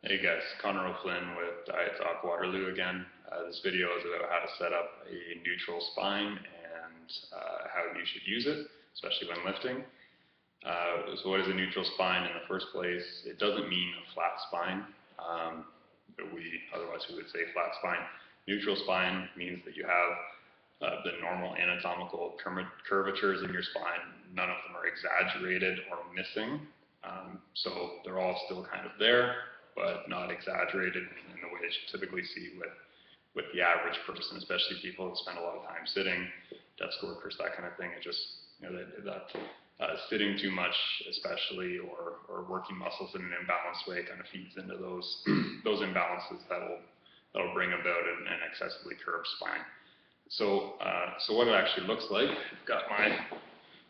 Hey guys, Connor O'Flynn with Diet Talk Waterloo again. This video is about how to set up a neutral spine and how you should use it, especially when lifting. So what is a neutral spine in the first place? It doesn't mean a flat spine. Otherwise we would say flat spine. Neutral spine means that you have the normal anatomical curvatures in your spine. None of them are exaggerated or missing. So they're all still kind of there, but not exaggerated in the way that you typically see with the average person, especially people that spend a lot of time sitting, desk workers, that kind of thing. It just, sitting too much, especially, or working muscles in an imbalanced way, kind of feeds into those imbalances that'll bring about an excessively curved spine. So what it actually looks like, I've got my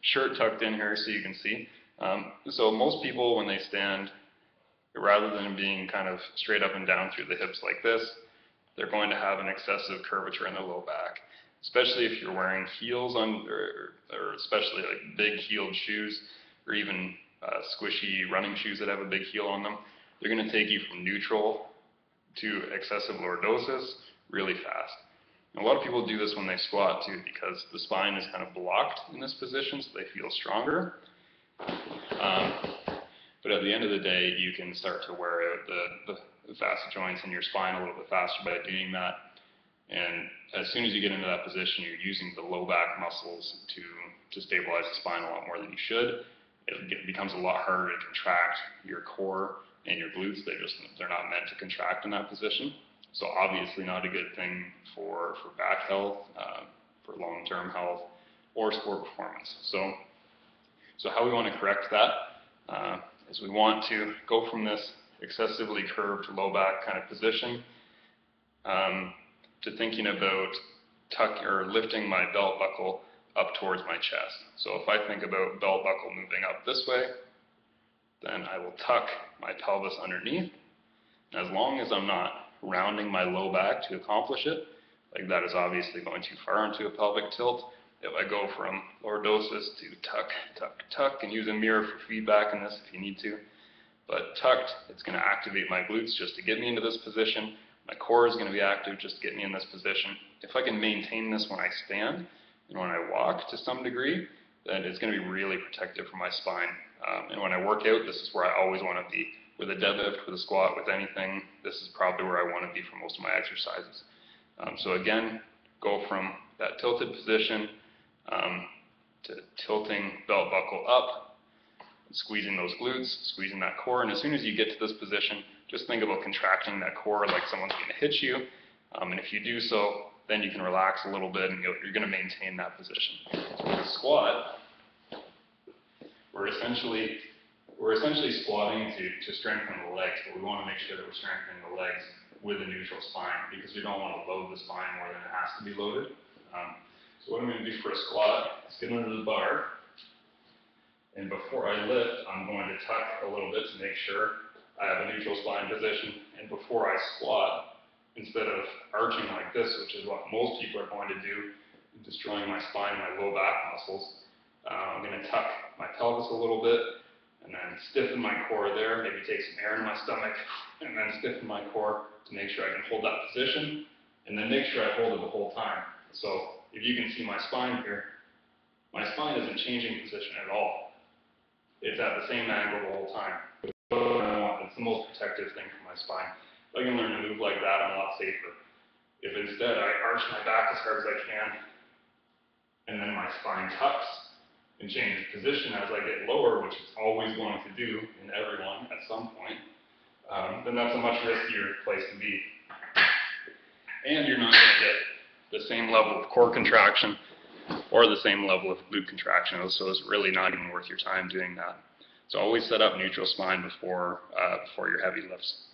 shirt tucked in here so you can see. So most people, when they stand, rather than being kind of straight up and down through the hips like this, they're going to have an excessive curvature in the low back. Especially if you're wearing heels or especially like big heeled shoes, or even squishy running shoes that have a big heel on them. They're going to take you from neutral to excessive lordosis really fast. And a lot of people do this when they squat too, because the spine is kind of blocked in this position, so they feel stronger. But at the end of the day, you can start to wear out the facet joints in your spine a little bit faster by doing that. And as soon as you get into that position, you're using the low back muscles to stabilize the spine a lot more than you should. It becomes a lot harder to contract your core and your glutes. They're not meant to contract in that position. So obviously not a good thing for back health, for long-term health, or sport performance. So how we want to correct that is we want to go from this excessively curved low back kind of position to thinking about lifting my belt buckle up towards my chest. So if I think about belt buckle moving up this way, then I will tuck my pelvis underneath. And as long as I'm not rounding my low back to accomplish it, like that is obviously going too far into a pelvic tilt. If I go from lordosis to tuck, tuck, tuck, and use a mirror for feedback in this if you need to, but tucked, it's going to activate my glutes just to get me into this position. My core is going to be active just to get me in this position. If I can maintain this when I stand and when I walk to some degree, then it's going to be really protective for my spine. And when I work out, this is where I always want to be. With a deadlift, with a squat, with anything, this is probably where I want to be for most of my exercises. So again, go from that tilted position to tilting belt buckle up, squeezing those glutes, squeezing that core, and as soon as you get to this position, just think about contracting that core like someone's going to hit you, and if you do so, then you can relax a little bit and you're going to maintain that position. So with a squat, we're essentially squatting to strengthen the legs, but we want to make sure that we're strengthening the legs with a neutral spine, because we don't want to load the spine more than it has to be loaded. So what I'm going to do for a squat is get under the bar, and before I lift, I'm going to tuck a little bit to make sure I have a neutral spine position. And before I squat, instead of arching like this, which is what most people are going to do, destroying my spine and my low back muscles, I'm going to tuck my pelvis a little bit, and then stiffen my core there, maybe take some air in my stomach, and then stiffen my core to make sure I can hold that position, and then make sure I hold it the whole time. So if you can see my spine here, my spine isn't changing position at all. It's at the same angle the whole time. It's the most protective thing for my spine. If I can learn to move like that, I'm a lot safer. If instead I arch my back as hard as I can, and then my spine tucks and changes position as I get lower, which it's always going to do in everyone at some point, then that's a much riskier place to be. And you're not going to get the same level of core contraction or the same level of glute contraction, so it's really not even worth your time doing that. So always set up neutral spine before your heavy lifts.